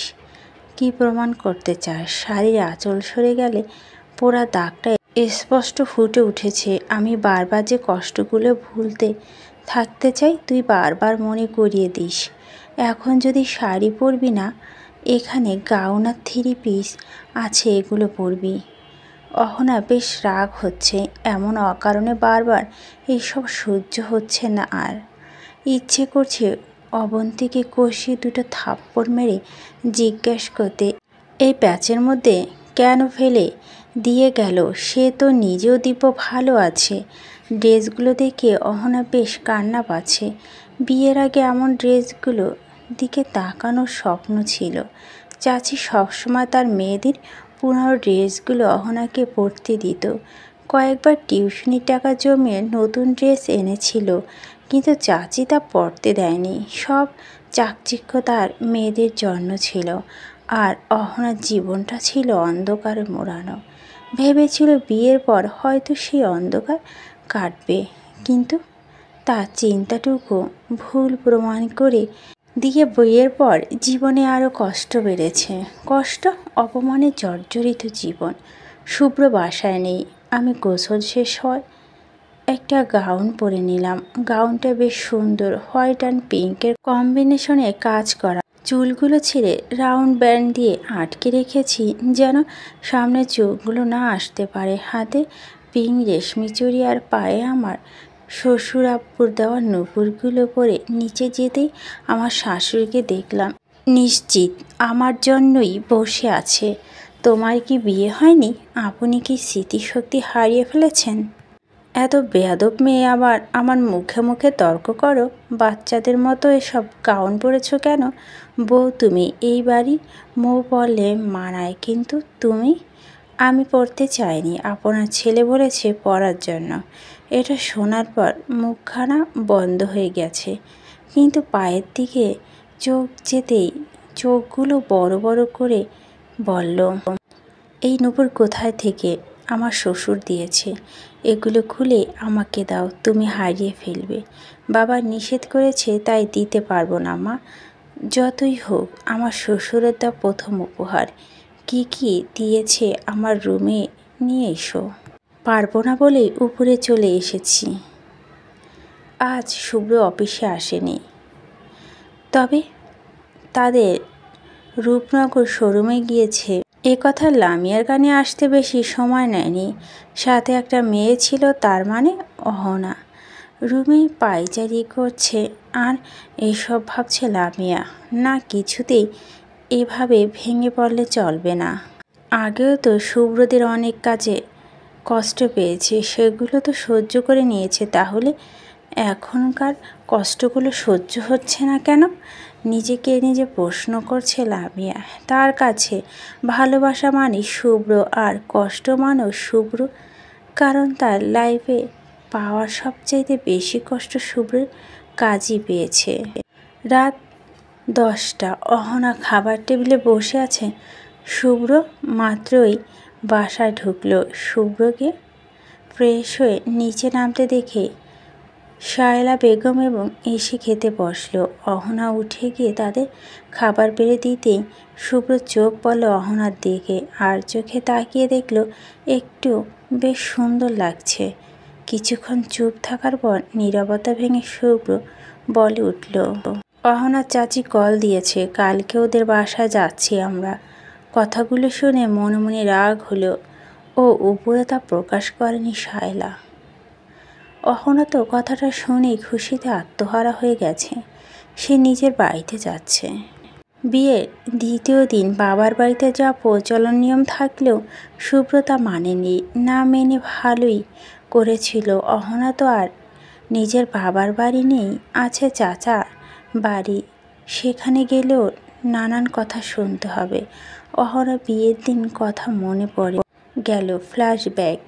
কি প্রমাণ করতে চাস? শাড়ির আঁচল সরে গেলে পোড়া দাগটা স্পষ্ট ফুটে উঠেছে। আমি বারবার যে কষ্টগুলো ভুলতে থাকতে চাই তুই বারবার মনে করিয়ে দিস। এখন যদি শাড়ি পরবি না, এখানে গাউন আর 3 পিস আছে, এগুলো পরবি। অহনা বেশ রাগ হচ্ছে। এমন অকারণে বারবার এইসব সহ্য হচ্ছে না আর। ইচ্ছে করছে অবন্তীকে কষিয়ে 2টো থাপ্পড় মেরে জিজ্ঞেস করতে, এই প্যাচের মধ্যে কেন ফেলে দিয়ে গেল? সে তো নিজেও দিব্য ভালো আছে। ড্রেসগুলো দেখে অহনা বেশ কান্না পাচ্ছে। বিয়ের আগে এমন ড্রেসগুলো দিকে তাকানোর স্বপ্ন ছিল। চাচি সবসময় তার মেয়েদের পুরনো ড্রেসগুলো অহনাকে পরতে দিত। কয়েকবার টিউশনির টাকা জমিয়ে নতুন ড্রেস এনেছিল, কিন্তু চাচি তা পরতে দেয়নি। সব চাকচিক্য তার মেয়েদের জন্য ছিল। আর অহনার জীবনটা ছিল অন্ধকারে মোড়ানো। ভেবেছিল বিয়ের পর হয়তো সেই অন্ধকার কাটবে, কিন্তু তার চিন্তাটুকু ভুল প্রমাণ করে দিয়ে বিয়ের পর জীবনে আরও কষ্ট বেড়েছে। কষ্ট, অপমানে জর্জরিত জীবন। শুভ্র বাসায় নেই। আমি গোসল শেষ হয় একটা গাউন পরে নিলাম। গাউনটা বেশ সুন্দর, হোয়াইট অ্যান্ড পিঙ্কের কম্বিনেশনে কাজ করা। চুলগুলো ছেড়ে রাউন্ড ব্যান্ড দিয়ে আটকে রেখেছি যেন সামনে চোখগুলো না আসতে পারে। হাতে পিঙ্ক রেশমি চুড়ি আর পায়ে আমার শ্বশুর আব্বুর দেওয়া নুপুরগুলো পরে নিচে যেতেই আমার শাশুড়িকে দেখলাম নিশ্চিত আমার জন্যই বসে আছে। তোমার কি বিয়ে হয়নি? আপনি কি স্মৃতিশক্তি হারিয়ে ফেলেছেন? এত বেয়াদব মেয়ে আবার আমার মুখে মুখে তর্ক করো। বাচ্চাদের মতো এসব গাউন পরেছ কেন? বউ তুমি, এই বাড়ি মৌ পরলে মানায়, কিন্তু তুমি। আমি পড়তে চাইনি, আপনার ছেলে বলেছে পড়ার জন্য। এটা শোনার পর মুখখানা বন্ধ হয়ে গেছে, কিন্তু পায়ের দিকে চোখ যেতেই চোখগুলো বড় বড় করে বলল, এই নূপুর কোথায় থেকে? আমার শ্বশুর দিয়েছে। এগুলো খুলে আমাকে দাও, তুমি হারিয়ে ফেলবে। বাবা নিষেধ করেছে, তাই দিতে পারবো না মা। যতই হোক আমার শ্বশুরের দেওয়া প্রথম উপহার। কি কি দিয়েছে আমার রুমে নিয়ে এসো। পারবো না বলেই উপরে চলে এসেছি। আজ শুভ্র অফিসে আসেনি, তবে তাদের রূপনগর শোরুমে গিয়েছে। এ কথা লামিয়ার কানে আসতে বেশি সময় নেয়নি। সাথে একটা মেয়ে ছিল, তার মানে অহনা। রুমে পায়চারি করছে আর এসব ভাবছে লামিয়া। না, কিছুতেই এভাবে ভেঙে পড়লে চলবে না। আগেও তো শুভ্রদের অনেক কাজে কষ্ট পেয়েছে, সেগুলো তো সহ্য করে নিয়েছে, তাহলে এখনকার কষ্টগুলো সহ্য হচ্ছে না কেন? নিজেকে নিজে প্রশ্ন করছে লামিয়া। তার কাছে ভালোবাসা মানে শুভ্র আর কষ্ট মানেও শুভ্র, কারণ তার লাইফে পাওয়ার সবচাইতে বেশি কষ্ট শুভ্রের কাজই পেয়েছে। রাত 10টা, অহনা খাবার টেবিলে বসে আছে। শুভ্র মাত্রই বাসায় ঢুকলো। শুভ্রকে ফ্রেশ হয়ে নিচে নামতে দেখে শায়লা বেগম এবং এসে খেতে বসলো। অহনা উঠে গিয়ে তাদের খাবার বেড়ে দিতেই শুভ্র চোখ পড়ল অহনার দিকে, আর চোখে তাকিয়ে দেখলো একটু বেশ সুন্দর লাগছে। কিছুক্ষণ চুপ থাকার পর নীরবতা ভেঙে শুভ্র বলে উঠল, অহনার চাচি কল দিয়েছে, কালকে ওদের বাসায় যাচ্ছি আমরা। কথাগুলো শুনে মনে মনে রাগ হলো ও উপরে তা প্রকাশ করেনি শায়লা। অহনা তো কথাটা শুনেই খুশিতে আত্মহারা হয়ে গেছে। সে নিজের বাড়িতে যাচ্ছে। বিয়ের দ্বিতীয় দিন বাবার বাড়িতে যা প্রচলন নিয়ম থাকলেও শুভ্র তা মানেনি। না মেনে ভালোই করেছিল। অহনা তো আর নিজের বাবার বাড়ি নেই, আছে চাচা বাড়ি। সেখানে গেলেও নানান কথা শুনতে হবে। অহনা বিয়ের দিন কথা মনে পড়ে গেল, ফ্ল্যাশব্যাক।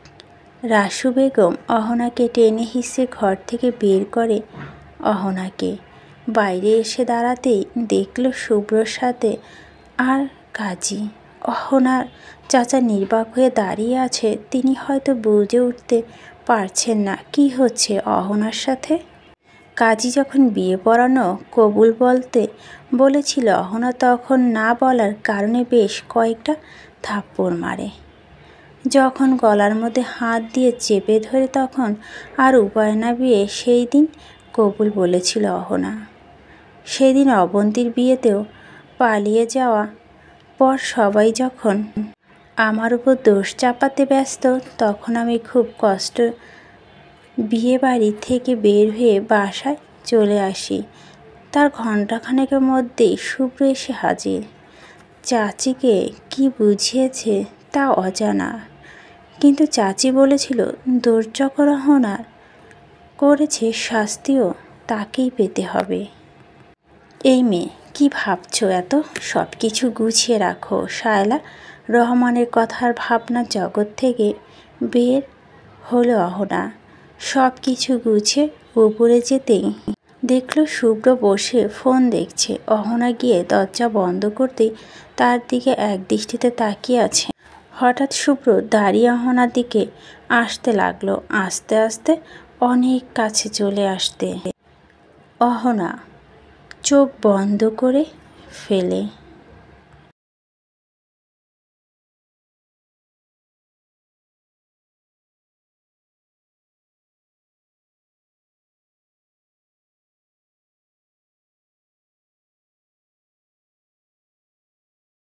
রাসু বেগম অহনাকে টেনে হিঁচড়ে ঘর থেকে বের করে। অহনাকে বাইরে এসে দাঁড়াতেই দেখল শুভ্রর সাথে আর কাজী। অহনার চাচা নির্বাক হয়ে দাঁড়িয়ে আছে। তিনি হয়তো বুঝে উঠতে পারছেন না কি হচ্ছে অহনার সাথে। কাজী যখন বিয়ে পড়ানো কবুল বলতে বলেছিল, অহনা তখন না বলার কারণে বেশ কয়েকটা থাপ্পড় মারে। যখন গলার মধ্যে হাত দিয়ে চেপে ধরে, তখন আর উপায় না বিয়ে সেই দিন কবুল বলেছিল অহনা। সেদিন অবন্তীর বিয়েতেও পালিয়ে যাওয়া পর সবাই যখন আমার উপর দোষ চাপাতে ব্যস্ত, তখন আমি খুব কষ্ট বিয়ে বাড়ি থেকে বের হয়ে বাসায় চলে আসি। তার ঘণ্টাখানেকের মধ্যেই শুভ্র এসে হাজির। চাচিকে কি বুঝিয়েছে তা অজানা, কিন্তু চাচি বলেছিল দোষ যখন অহনার করেছে, শাস্তিও তাকেই পেতে হবে। এই মেয়ে, কি ভাবছো এত? সব কিছু গুছিয়ে রাখো। শায়লা রহমানের কথার ভাবনার জগৎ থেকে বের হলো অহনা। সব কিছু গুছিয়ে উপরে যেতেই দেখল শুভ্র বসে ফোন দেখছে। অহনা গিয়ে দরজা বন্ধ করতেই তার দিকে এক দৃষ্টিতে তাকিয়ে আছে। হঠাৎ শুভ্র দাঁড়িয়ে অহনার দিকে আসতে লাগলো, আস্তে আস্তে অনেক কাছে চলে আসতে। অহনা চোখ বন্ধ করে ফেলে